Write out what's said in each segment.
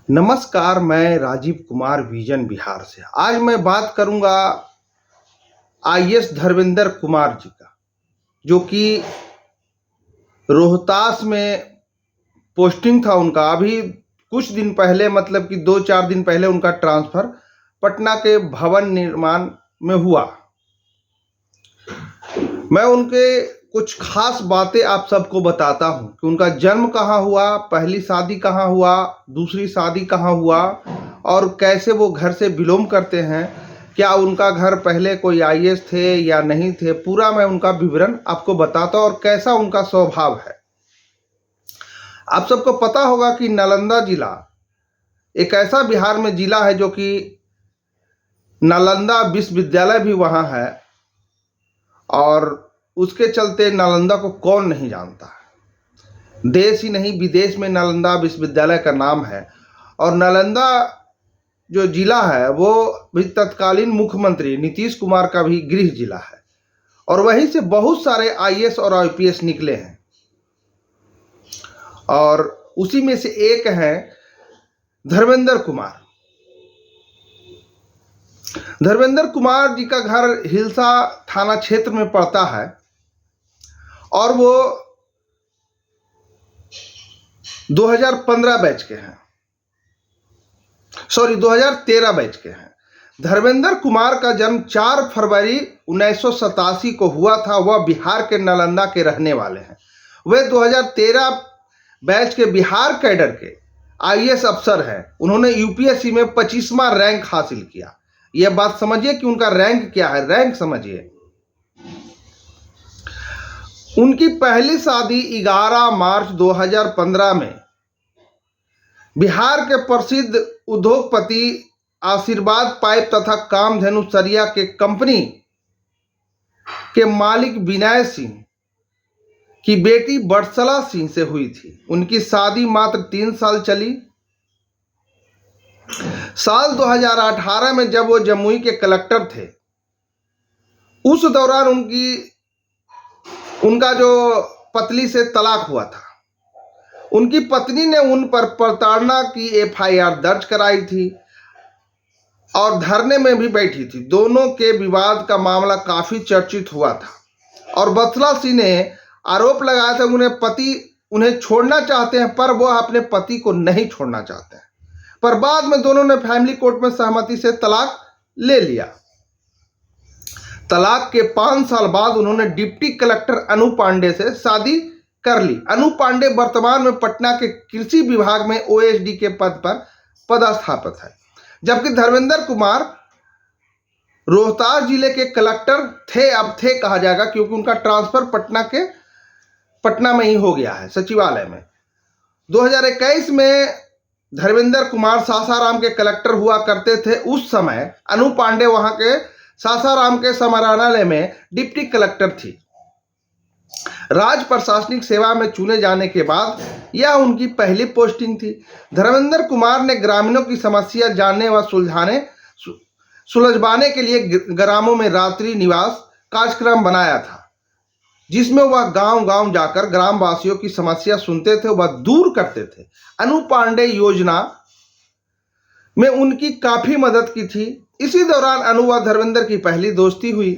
नमस्कार, मैं राजीव कुमार विजन बिहार से। आज मैं बात करूंगा आईएएस धर्मेंद्र कुमार जी का, जो कि रोहतास में पोस्टिंग था उनका। अभी कुछ दिन पहले, मतलब कि 2-4 दिन पहले उनका ट्रांसफर पटना के भवन निर्माण में हुआ। मैं उनके कुछ खास बातें आप सबको बताता हूं कि उनका जन्म कहाँ हुआ, पहली शादी कहाँ हुआ, दूसरी शादी कहाँ हुआ और कैसे वो घर से बिलोंग करते हैं, क्या उनका घर पहले कोई आईएएस थे या नहीं थे। पूरा मैं उनका विवरण आपको बताता हूं और कैसा उनका स्वभाव है। आप सबको पता होगा कि नालंदा जिला एक ऐसा बिहार में जिला है जो कि नालंदा विश्वविद्यालय भी वहाँ है, और उसके चलते नालंदा को कौन नहीं जानता है। देश ही नहीं, विदेश में नालंदा विश्वविद्यालय का नाम है। और नालंदा जो जिला है वो भी तत्कालीन मुख्यमंत्री नीतीश कुमार का भी गृह जिला है, और वहीं से बहुत सारे आईएएस और आईपीएस निकले हैं। और उसी में से एक हैं धर्मेंद्र कुमार। धर्मेंद्र कुमार जी का घर हिलसा थाना क्षेत्र में पड़ता है, और वो 2015 बैच के हैं, 2013 बैच के हैं। धर्मेंद्र कुमार का जन्म 4 फरवरी 1987 को हुआ था। वह बिहार के नालंदा के रहने वाले हैं। वे 2013 बैच के बिहार कैडर के आईएएस अफसर हैं। उन्होंने यूपीएससी में 25वां रैंक हासिल किया। यह बात समझिए कि उनका रैंक क्या है, रैंक समझिए। उनकी पहली शादी 11 मार्च 2015 में बिहार के प्रसिद्ध उद्योगपति आशीर्वाद पाइप तथा कामधेनु सरिया के कंपनी के मालिक विनय सिंह की बेटी बरसला सिंह से हुई थी। उनकी शादी मात्र 3 साल चली। साल 2018 में जब वो जमुई के कलेक्टर थे, उस दौरान उनका जो पत्नी से तलाक हुआ था। उनकी पत्नी ने उन पर प्रताड़ना की एफआईआर दर्ज कराई थी और धरने में भी बैठी थी। दोनों के विवाद का मामला काफी चर्चित हुआ था, और बरसला सिंह ने आरोप लगाया था उन्हें छोड़ना चाहते हैं, पर वह अपने पति को नहीं छोड़ना चाहते हैं। पर बाद में दोनों ने फैमिली कोर्ट में सहमति से तलाक ले लिया। तलाक के 5 साल बाद उन्होंने डिप्टी कलेक्टर अनु पांडे से शादी कर ली। अनु पांडे वर्तमान में पटना के कृषि विभाग में ओएसडी के पद पर पदस्थापित है, जबकि धर्मेंद्र कुमार रोहतास जिले के कलेक्टर थे। अब थे कहा जाएगा, क्योंकि उनका ट्रांसफर पटना में ही हो गया है, सचिवालय में। 2021 में धर्मेंद्र कुमार सासाराम के कलेक्टर हुआ करते थे। उस समय अनु पांडे वहां के सासाराम के समाहरणालय में डिप्टी कलेक्टर थी। राज्य प्रशासनिक सेवा में चुने जाने के बाद यह उनकी पहली पोस्टिंग थी। धर्मेंद्र कुमार ने ग्रामीणों की समस्या जानने व सुलझवाने के लिए ग्रामों में रात्रि निवास कार्यक्रम बनाया था, जिसमें वह गांव-गांव जाकर ग्रामवासियों की समस्या सुनते थे व दूर करते थे। अनु पांडे योजना में उनकी काफी मदद की थी। इसी दौरान अनु व धर्मेंद्र की पहली दोस्ती हुई।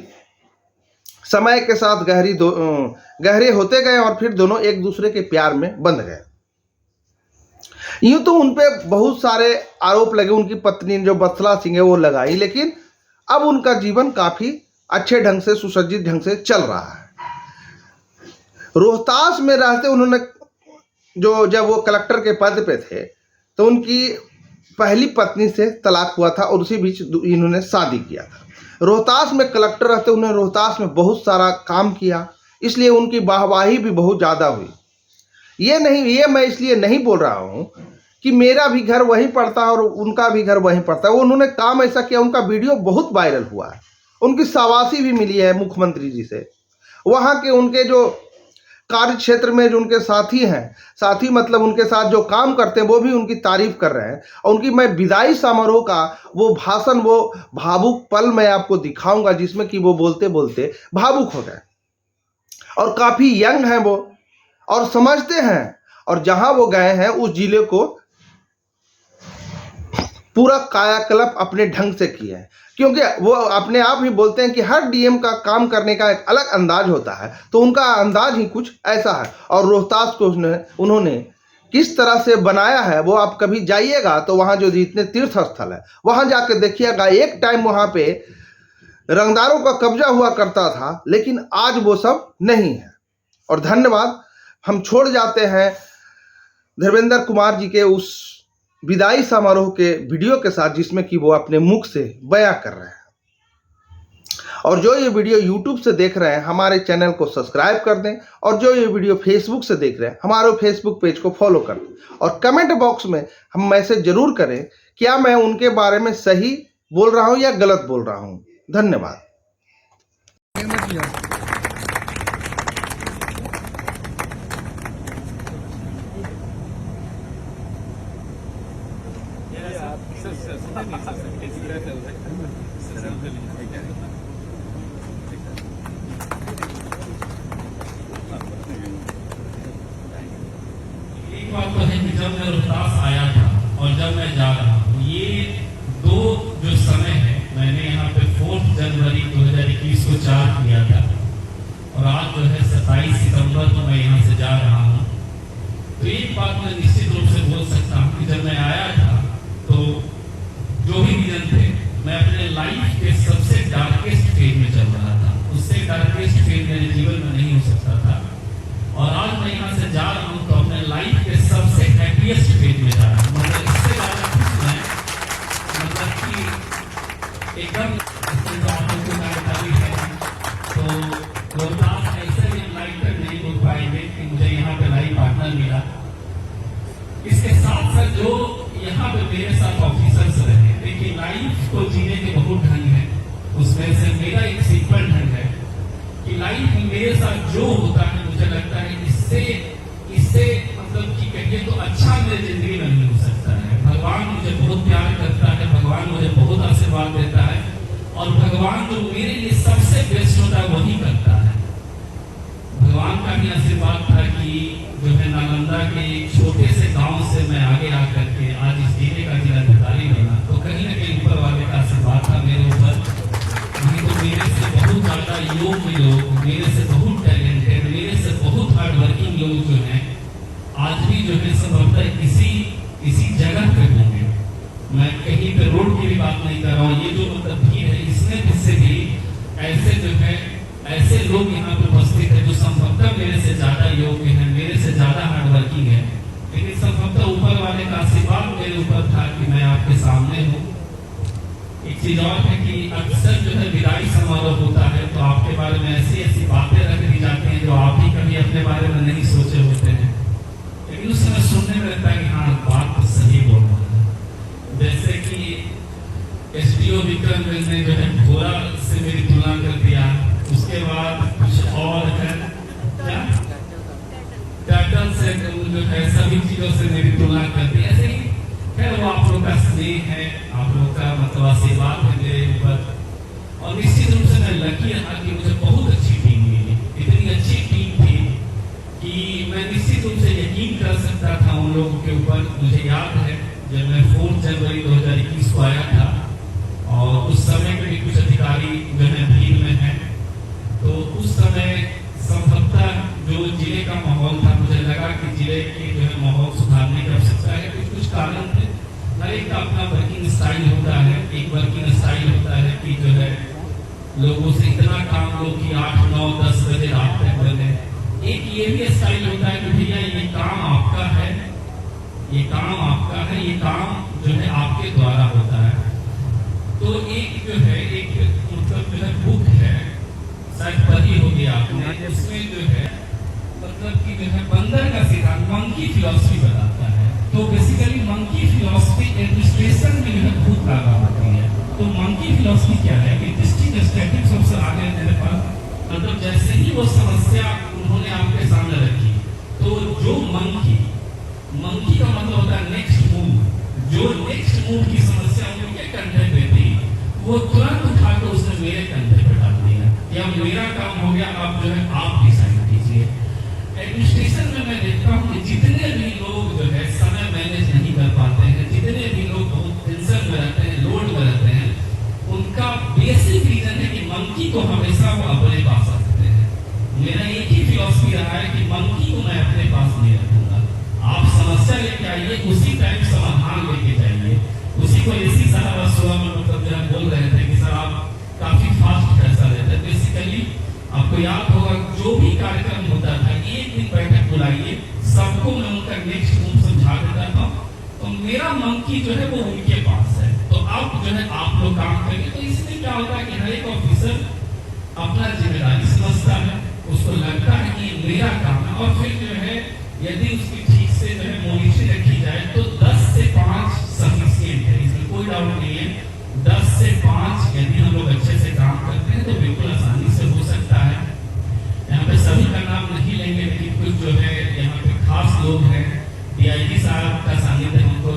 समय के साथ गहरे होते गए और फिर दोनों एक दूसरे के प्यार में बंध गए। यूं तो उनपे बहुत सारे आरोप लगे, उनकी पत्नी जो बरसला सिंह है वो लगाई, लेकिन अब उनका जीवन काफी अच्छे ढंग से, सुसज्जित ढंग से चल रहा है। रोहतास में रहते उन्होंने जब वो कलेक्टर के पद पे थे, तो उनकी पहली पत्नी से तलाक हुआ था और उसी बीच इन्होंने शादी किया था। रोहतास में कलेक्टर रहते उन्होंने रोहतास में बहुत सारा काम किया, इसलिए उनकी वाहवाही भी बहुत ज़्यादा हुई। ये मैं इसलिए नहीं बोल रहा हूँ कि मेरा भी घर वहीं पड़ता है और उनका भी घर वहीं पड़ता है। उन्होंने काम ऐसा किया, उनका वीडियो बहुत वायरल हुआ है। उनकी शाबाशी भी मिली है मुख्यमंत्री जी से। वहाँ के उनके जो कार्य क्षेत्र में जो उनके साथी मतलब उनके साथ जो काम करते हैं, वो भी उनकी तारीफ कर रहे हैं। और उनकी मैं विदाई समारोह का वो भाषण, वो भावुक पल मैं आपको दिखाऊंगा, जिसमें कि वो बोलते बोलते भावुक हो गए। और काफी यंग हैं वो, और समझते हैं, और जहां वो गए हैं उस जिले को पूरा कायाकल्प अपने ढंग से किया है, क्योंकि वो अपने आप ही बोलते हैं कि हर डीएम का काम करने का एक अलग अंदाज होता है, तो उनका अंदाज ही कुछ ऐसा है। और रोहतास को उन्होंने किस तरह से बनाया है, वो आप कभी जाइएगा तो वहाँ जो जितने तीर्थ स्थल है वहाँ जाकर देखिएगा। एक टाइम वहाँ पे रंगदारों का कब्जा हुआ करता था, लेकिन आज वो सब नहीं है। और धन्यवाद, हम छोड़ जाते हैं धर्मेंद्र कुमार जी के उस विदाई समारोह के वीडियो के साथ, जिसमें कि वो अपने मुख से बयां कर रहे हैं। और जो ये वीडियो YouTube से देख रहे हैं, हमारे चैनल को सब्सक्राइब कर दें, और जो ये वीडियो Facebook से देख रहे हैं, हमारे Facebook पेज को फॉलो कर दें। और कमेंट बॉक्स में हम मैसेज जरूर करें क्या मैं उनके बारे में सही बोल रहा हूं या गलत बोल रहा हूं। धन्यवाद। एक बात तो है कि जब मैं रोहतास आया था और जब मैं जा रहा हूँ, ये दो जो समय है, मैंने यहाँ पे 4 जनवरी 2021 को चार्ज किया था और आज जो है 27 सितंबर को मैं यहाँ से जा रहा हूँ। तो एक बात मैं निश्चित रूप से बोल सकता हूँ कि जब मैं आया था तो जो भी रीजन थे, मैं अपने लाइफ के सबसे डार्केस्ट फेज में चल रहा था। उससे डार्केस्ट फेज मेरे जीवन में नहीं हो सकता था। और आज मैं यहाँ से जा रहा हूँ तो अपने लाइफ के सबसे हैप्पीएस्ट फेज में जा रहा हूँ। मतलब इससे ज्यादा खुश मैं, मतलब कि एकदम है। तो रोहतास ऐसे भी लाइफ तक नहीं बोल पाएंगे कि मुझे यहाँ पे लाइफ पार्टनर मिला। इसके साथ साथ जो यहाँ पे मेरे साथ ऑफिसर्स रहे, देखिए लाइफ को जीने के बहुत ढंग है, उसमें से मेरा एक सिंपल ढंग है कि लाइफ मेरे साथ जो होता है, मुझे लगता है इससे मतलब कि कहिए तो अच्छा मेरी जिंदगी में नहीं हो सकता है। भगवान मुझे बहुत प्यार करता है, भगवान मुझे बहुत आशीर्वाद देता है, और भगवान जो मेरे लिए सबसे बेस्ट होता है वही करता है। भगवान का भी आशीर्वाद था कि जो है नालंदा के छोटे से गांव से मैं आगे आकर के आज इस जिले का जिलाधिकारी बना, तो कहीं ना कहीं ऊपर वाले का आशीर्वाद था मेरे ऊपर। नहीं तो मेरे से बहुत ज्यादा योग्य लोग, मेरे से बहुत टैलेंटेड, मेरे से बहुत हार्ड वर्किंग लोग जो हैं आज भी जो है संभवतः इसी जगह पे होंगे। मैं कहीं पे रोड की भी बात नहीं कर रहा हूँ। ये जो मतलब भीड़ है, इसमें से भी ऐसे जो है ऐसे लोग यहाँ पे उपस्थित है जो संभवतः मेरे से ज्यादा योग्य है, मेरे से ज्यादा हार्ड वर्किंग है, लेकिन संभवतः ऊपर वाले का आशीर्वाद मेरे ऊपर था कि मैं आपके सामने हूँ। एक चीज और है कि अक्सर जो है विदाई समारोह होता है तो आपके बारे में ऐसी बातें रख दी जाती हैं जो आप ही कभी अपने बारे में नहीं सोचे होते हैं, लेकिन उस समय सुनने में लगता है कि हाँ बात तो सही बोल रहा है। जैसे कि एसडीओ विक्रमगंज ने जो है घोड़ा से मेरी तुलना कर दिया, उसके बाद कुछ और है क्या टर्टल से जो है सभी चीजों से मेरी तुलना कर दी। ऐसे ही खैर वो आप लोग का स्नेह है, आप लोग का मतलब आशीर्वाद है मेरे ऊपर। और निश्चित रूप से मैं लकी रहा कि मुझे बहुत अच्छी टीम मिली, इतनी अच्छी टीम थी कि मैं निश्चित रूप से यकीन कर सकता था उन लोगों के ऊपर। मुझे याद है जब मैं 4 जनवरी 2021 को आया था और उस समय के भी कुछ अधिकारी जो है भीड़ में है, तो उस समय संभवतः जो जिले का माहौल था, मुझे लगा कि जिले के जो है माहौल सुधारने की आवश्यकता है। कुछ कारण थे, हर एक का अपना वर्किंग स्टाइल होता है। एक वर्किंग स्टाइल होता है कि जो है लोगों से इतना काम लो कि 8, 9, 10 बजे रात तक बने। एक ये भी स्टाइल होता है कि भैया ये काम आपका है, ये काम आपका है, ये काम जो है आपके द्वारा होता है। तो एक जो है एक मतलब जो है बुक है, शायद पढ़ी होगी आपने, उसमें जो है मतलब कि जो है बंदर का सिद्धांत मंकी फिलॉसफी बताता है। तो बेसिकली मंकी फिलॉसफी एडमिनिस्ट्रेशन में जो है बहुत काम आती है। तो मंकी फिलॉसफी क्या है कि डिस्ट्रिक्ट स्टैटिक सबसे आगे मेरे पास, मतलब जैसे ही वो समस्या उन्होंने आपके सामने रखी, तो जो मंकी का मतलब होता है नेक्स्ट मूव, जो नेक्स्ट मूव की समस्या उनके कंधे पे थी, वो तुरंत उठाकर उसने मेरे कंधे पे डाल दिया। या मेरा काम हो गया, अब जो है आप डिसाइड कीजिए। एडमिनिस्ट्रेशन में मैं देखता हूँ कि जितने भी लोग जो है समय मैनेज नहीं कर पाते हैं, जितने भी लोग बहुत टेंशन टाइम समाधान लेके जाइए। उसी को एसी साहब सुबह में मतलब जो बोल रहे थे कि सर आप काफी फास्ट फैसला लेते हैं। बेसिकली आपको याद होगा जो भी कार्यक्रम होता था एक दिन बैठक बुलाइए, सबको मैं उनका नेक्स्ट रूम समझा देता था। तो मेरा मंकी जो है वो उनके पास है, तो अब जो है आप लोग काम करेंगे। तो इसमें क्या होता है कि हर एक ऑफिसर अपना जिम्मेदारी समझता है, उसको लगता है कि मेरा काम है, और फिर जो है यदि उसकी ठीक से जो है मॉनिटरिंग रखी जाए तो 10 से 5 सफिशिएंट है, इसमें कोई डाउट नहीं है। 10 से 5 यदि हम लोग अच्छे से काम करते हैं तो बिल्कुल आसानी से हो सकता है। यहाँ पे सभी का नाम नहीं लेंगे, लेकिन कुछ जो है यहाँ पे खास लोग हैं। डीआईजी साहब का सानिध्य हमको,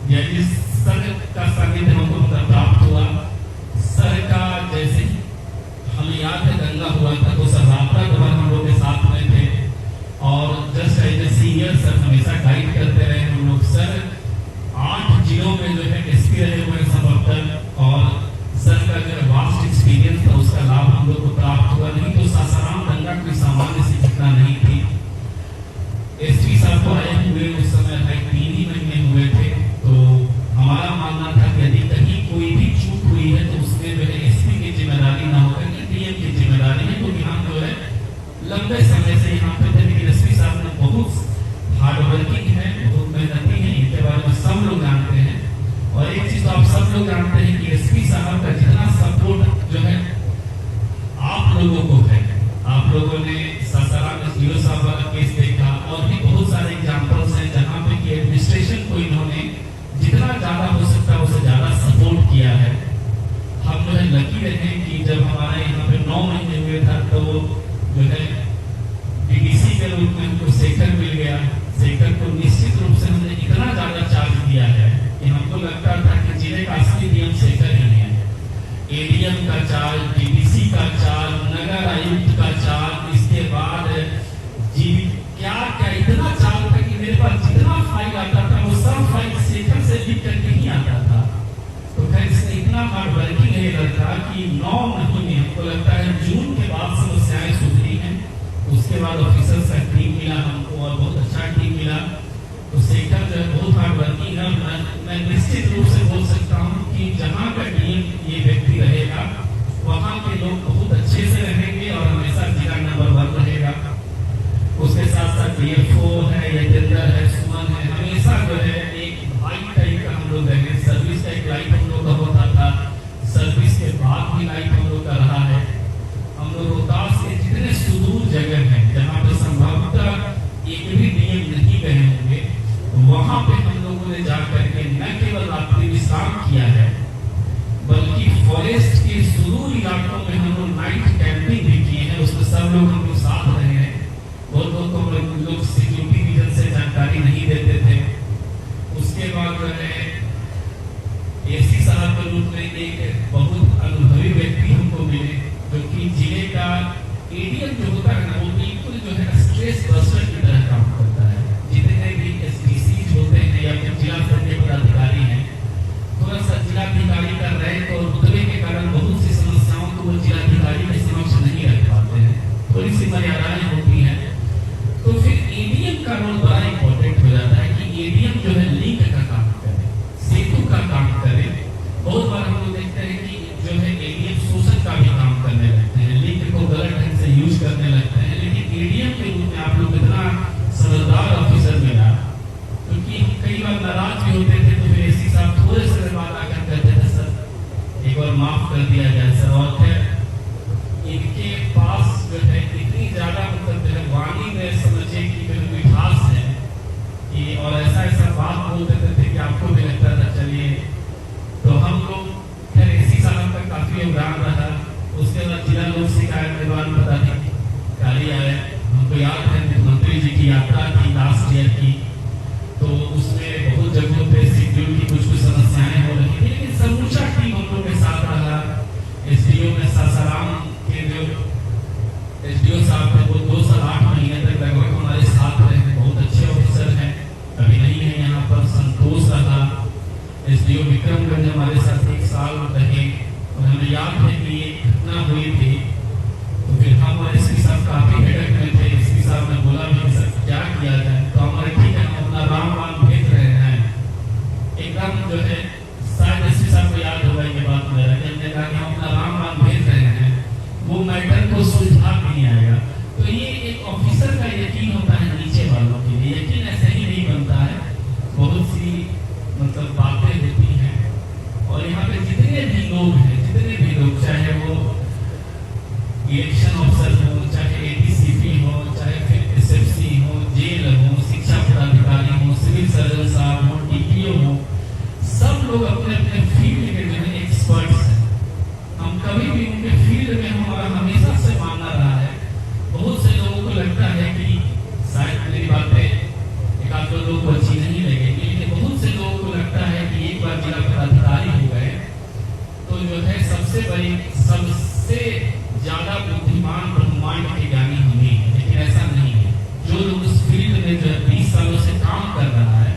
डीआईजी सर का सानिध्य हमको मतलब प्राप्त हुआ। सर का जैसे हमें याद है दंगा हुआ था तो सर रात्रा भर हम लोग के साथ में थे, और just as a senior sir हमेशा गाइड करते रहे हम लोग। सर 8 जिलों में जो है एसपी रहे हुए संभवतः, और सर का जो वास्ट एक्सपीरियंस था उसका लाभ हम लोग को प्राप्त हुआ। नहीं तो सासाराम दंगा कोई सामान्य सी घटना नहीं थी। एसपी साहब को आए हुए उस समय 3 ही महीने हुए थे, तो हमारा मानना था कि यदि कहीं कोई भी चूक हुई है तो उसमें जो है एसपी की जिम्मेदारी ना होकर डीएम की जिम्मेदारी है, क्योंकि हम जो है लंबे समय से यहाँ पे थे। लेकिन एसपी साहब ने बहुत हार्ड वर्किंग है, बहुत मेहनती है, इनके बारे में सब लोग जानते हैं। और एक चीज तो आप सब लोग जानते हैं कि एसपी साहब का जितना सपोर्ट जो है आप लोगों को है। आप लोगों ने सासाराम में हीरो साहब वाला केस देखा, और भी बहुत सारे एग्जांपल्स हैं जहां पे कि एडमिनिस्ट्रेशन को इन्होंने जितना ज्यादा हो सकता है उससे ज्यादा सपोर्ट किया है। हम जो है लकी रहे कि जब हमारे यहाँ पे 9 महीने हुए था तो जो है डीडीसी के रूप में हमको शेखर मिल गया। शेखर को निश्चित रूप से हमने इतना ज्यादा चार्ज दिया है कि हमको लगता था कि जिले का असली नियम शेखर ही है। एडीएम का चार्ज, डीडीसी का चार्ज, नगर आयुक्त का चार्ज, इसके बाद जी क्या क्या इतना चार्ज था कि मेरे पास जितना फाइल आता था वो सब फाइल शेखर से लिख करके ही आता था। तो खैर इसने इतना हार्ड वर्किंग है लड़का कि 9 महीने हमको लगता है जून के बाद समस्याएं सुधरी हैं। उसके बाद ऑफिसर्स का टीम मिला हमको, और बहुत अच्छा टीम मिला। तो शेखर जो है बहुत हार्ड वर्किंग है। मैं निश्चित रूप से बोल सकता हूँ कि जहाँ का टीम ये व्यक्ति रहेगा वहाँ के लोग बहुत अच्छे से रहेंगे और हमेशा जिला नंबर 1 रहेगा। उसके साथ साथ डीएफओ है, यजेंद्र है, सुमन है, हमेशा जो है एक भाई टाइप का हम लोग रहे। सर्विस का एक लाइफ हम लोग का होता था, सर्विस के बाद भी लाइफ हम लोग का रहा है। हम लोग रोहतास के जितने सुदूर जगह है जहाँ पे संभवतः एक भी डीएम नहीं गए होंगे, वहां पे हम लोगों ने जाकर के न केवल रात्रि विश्राम किया है, बल्कि फॉरेस्ट के सुदूर इलाकों में हम लोग नाइट कैंपिंग भी किए हैं। उसमें सब लोग हम लोग साथ रहे हैं। बहुत लोग सिक्योरिटी रीजन से जानकारी नहीं देते थे। उसके बाद जो है एसी साहब के रूप में एक बहुत अनुभवी व्यक्ति हमको मिले, जो कि जिले का एडीएम जो होता है ना वो बिल्कुल जो है स्ट्रेस बस्टर की तरह काम करता है। जितने भी एसडीसी होते हैं या फिर जिला स्तर के पदाधिकारी हैं, थोड़ा सा जिलाधिकारी का रैंक और रुतबे के कारण बहुत सी समस्याओं को वो जिलाधिकारी के समक्ष नहीं रख पाते हैं, थोड़ी सी मर्यादाएं होती हैं। तो फिर एडीएम का रोल बड़ा इंपॉर्टेंट हो जाता है कि एडीएम जो है लिंक का काम करे, सेतु का काम करे। बहुत बार हम लोग देखते हैं कि जो है एडीएम शोषण का भी काम करने लगते हैं, लिंक को गलत ढंग से यूज करने लगते हैं। लेकिन एडीएम के रूप में आप लोग इतना समझदार ऑफिसर मिला, क्योंकि कई बार नाराज भी होते थे तो फिर एसी साहब थोड़े से बाद आकर कहते थे सर एक बार माफ कर दिया जाए सर। और फिर इनके पास जो है इतनी ज्यादा मतलब जो है वाणी में समझे कि जो मिठास है कि, और ऐसा बात बोल देते थे कि आपको भी लगता था चलिए। तो हम लोग फिर एसी साहब का काफी योगदान रहा। उसके बाद जिला लोक शिकायत निवारण पदाधिकारी आए, हमको याद है मुख्यमंत्री जी की यात्रा थी लास्ट ईयर की, तो उसमें बहुत जगहों पे शेड्यूल की कुछ समस्याएं हो रही थी, लेकिन समूचा टीम हम लोग के साथ रहा। एसडीओ में सासाराम के जो एसडीओ साहब थे वो 2 साल 8 महीने तक लगभग हमारे साथ रहे, बहुत अच्छे ऑफिसर हैं, अभी नहीं है यहाँ पर। संतोष रहा, एसडीओ विक्रमगंज हमारे साथ 1 साल रहे, और हमें याद है कि ये घटना हुई थी तो फिर हम एसपी साहब काफी हेडक में थे। एसपी साहब ने बोला भी सर क्या किया जाए, तो हमारे ठीक है हम अपना राम भेज रहे हैं, एकदम जो है शायद एसपी साहब को याद होगा ये बात मेरा कि हमने कहा कि हम अपना राम भेज रहे हैं, वो मैटर को सुलझा नहीं आएगा। तो ये एक ऑफिसर का यकीन होता है नीचे वालों के लिए, यकीन ऐसे ही नहीं बनता है। बहुत सी मतलब बातें होती हैं और यहाँ पे जितने भी लोग हैं, जितने भी लोग, चाहे वो इलेक्शन ऑफिसर हो, चाहे एडीसीपी हो, चाहे फिर एसएफसी हो, जेल हो, शिक्षा पदाधिकारी हो, सिविल सर्जन साहब हो, डीपीओ हो, सब लोग अपने अपने फील्ड के जो है एक्सपर्ट्स हैं। हम कभी भी उनके फील्ड में हमारा हमेशा से मानना रहा है। बहुत से लोगों को लगता है कि शायद मेरी बातें एक आध दो लोगों को अच्छी नहीं लगेगी, लेकिन बहुत से लोगों को लगता है कि एक बार जिला पदाधिकारी हो गए तो जो है सबसे ज्यादा बुद्धिमान ब्रह्मांड के ज्ञानी होंगे, लेकिन ऐसा नहीं है। जो लोग उस फील्ड में जो है 20 सालों से काम कर रहा है,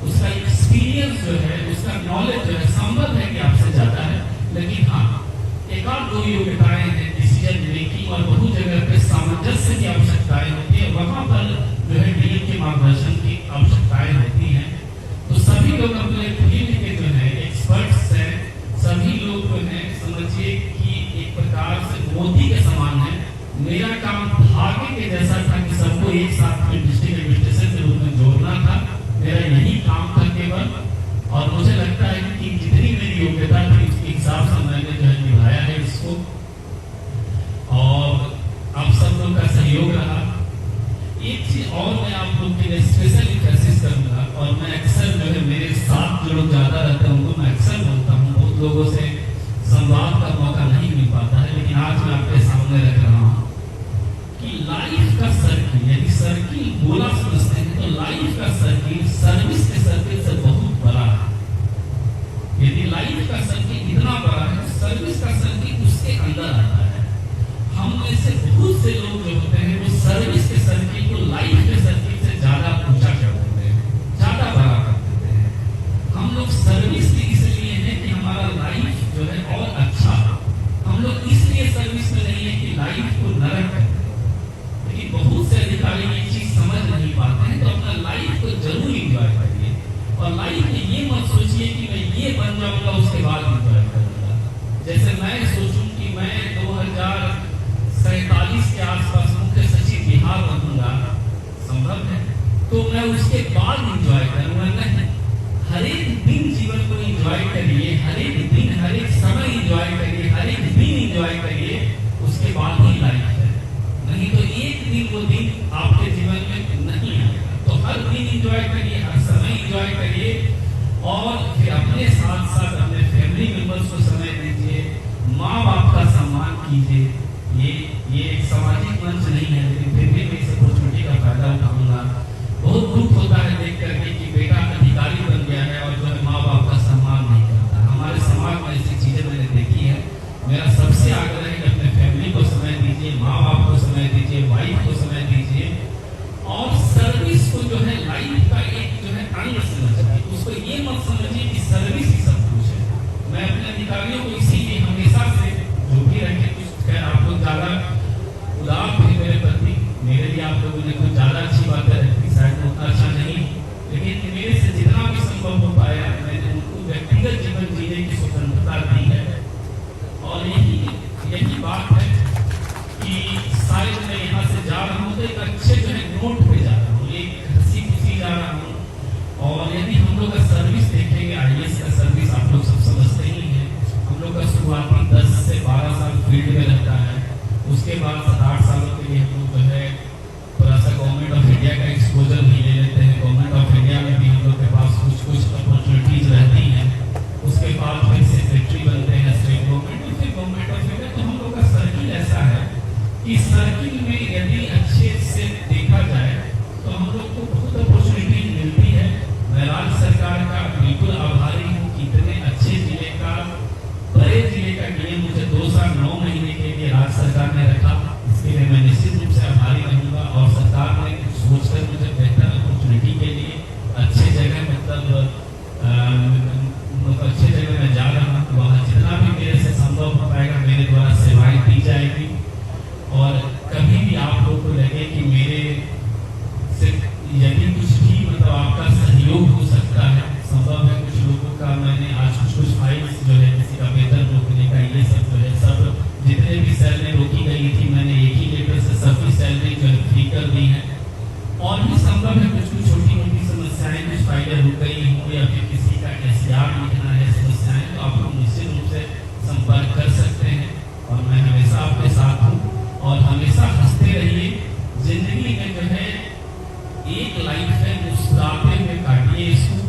उसका एक्सपीरियंस जो है, उसका नॉलेज जो है, संभव है कि आपसे ज्यादा है, लेकिन हाँ एक आध दो योग्यताएं हैं, डिसीजन मेकिंग और बहुत जगह पे सामंजस्य की आवश्यकताएं होती है, वहां पर जो है डीएम के मार्गदर्शन की आवश्यकताएं होती हैं। तो सभी लोग अपने फील्ड के जो है एक्सपर्ट्स हैं, सभी लोग जो है समझिए कि एक प्रकार से मोदी के समान है। मेरा काम भाग्य के जैसा था कि सबको एक साथ डिस्ट्रिक्ट एडमिनिस्ट्रेशन के रूप में जोड़ना था, मेरा यही काम था केवल। और मुझे लगता है कि जितनी मेरी योग्यता थी उसके हिसाब से मैंने जो है निभाया है इसको, और आप सब लोग का सहयोग रहा। एक चीज और मैं आप लोग के लिए स्पेशली कोशिश करूंगा, और मैं अक्सर जो है मेरे साथ जो लोग ज्यादा रहते हैं उनको मैं अक्सर बोलता हूँ, बहुत लोगों से संवाद का मौका नहीं मिल पाता है, लेकिन आज मैं आपके सामने रख रहा हूँ कि लाइफ का सर्किल, यदि सर्किल गोला समझते हैं तो लाइफ का सर्किल सर्विस के सर्किल से बहुत बड़ा है। यदि लाइफ का सर्किल इतना बड़ा है, सर्विस का सर्किल उसके अंदर आता है। हम में से बहुत से लोग जो होते हैं वो सर्विस के सर्किल को लाइफ के सर्किल से ज्यादा ऊंचा कर देते हैं, ज्यादा बड़ा कर देते हैं। हम लोग सर्विस की इसलिए है कि हमारा लाइफ जो है और अच्छा, हम लोग इसलिए सर्विस में नहीं है कि लाइफ को नरक करते हैं। लेकिन बहुत से अधिकारी ये चीज समझ नहीं पाते हैं, तो अपना लाइफ को जरूर इंजॉय करिए, और लाइफ में ये मत सोचिए कि मैं ये बन जाऊंगा उसके बाद इंजॉय करूंगा। जैसे मैं सोचूं कि मैं 2047 के आसपास मुख्य सचिव बिहार बनूंगा, संभव है, तो मैं उसके बाद इंजॉय करूंगा। नहीं, हर एक दिन जीवन को इंजॉय करिए, हर एक दिन, हर एक समय इंजॉय करिए, हर एक दिन इंजॉय करिए, उसके बाद ही लाइफ है। नहीं तो एक दिन वो दिन आपके जीवन में नहीं आएगा। तो हर दिन इंजॉय करिए, हर समय इंजॉय करिए, और फिर अपने साथ साथ अपने फैमिली मेंबर्स को समय दीजिए, माँ बाप का सम्मान कीजिए। ये एक सामाजिक मंच नहीं है, लेकिन फिर भी मैं इस अपॉर्चुनिटी का फायदा उठाऊंगा। बहुत दुख होता है देख करके कि बेटा अधिकारी बन गया है और जो है माँ बाप का सम्मान नहीं करता। हमारे समाज में ऐसी चीजें मैंने देखी है। मेरा सबसे आग्रह है कि अपने फैमिली को समय दीजिए, माँ बाप को समय दीजिए, वाइफ को समय दीजिए, और सर्विस को जो है लाइफ का एक जो है अंग समझिए। उसको ये मत समझिए कि सर्विस ही सब कुछ है। मैं अपने अधिकारियों को इसीलिए हमेशा से जो भी रखे कुछ खैर आप था, मैंने आज कुछ फाइल्स जो है किसी का वेतन रोकने का, ये सब जो है सब जितने भी सैलरी रोकी गई थी मैंने एक ही लेटर से सबकी सैलरी जो है फ्री कर दी है। और भी संभव है कुछ कुछ छोटी मोटी समस्याएं कुछ फाइलें रुक गई हो या फिर किसी का SR लिखना है समस्याएं, तो आप लोग निश्चित रूप से संपर्क कर सकते हैं और मैं हमेशा आपके साथ हूँ। और हमेशा हंसते रहिए, जिंदगी में जो है एक लाइफ है, मुस्कुराते हुए काटिए इसको।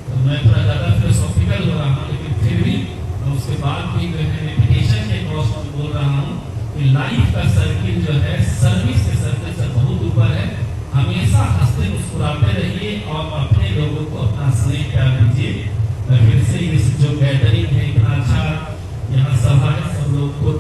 तो मैं थोड़ा ज़्यादा फिलोसॉफिकल हो रहा हूँ, लेकिन फिर भी उसके बाद भी जो है मेडिटेशन के क्रॉस में बोल रहा हूँ कि लाइफ का सर्किल जो है सर्विस के सर्किल से बहुत ऊपर है। हमेशा हंसते मुस्कुराते रहिए और अपने लोगों को अपना स्नेह प्यार दीजिए। फिर से इस जो गैदरिंग है, इतना अच्छा यहाँ सभा है, सब लोग को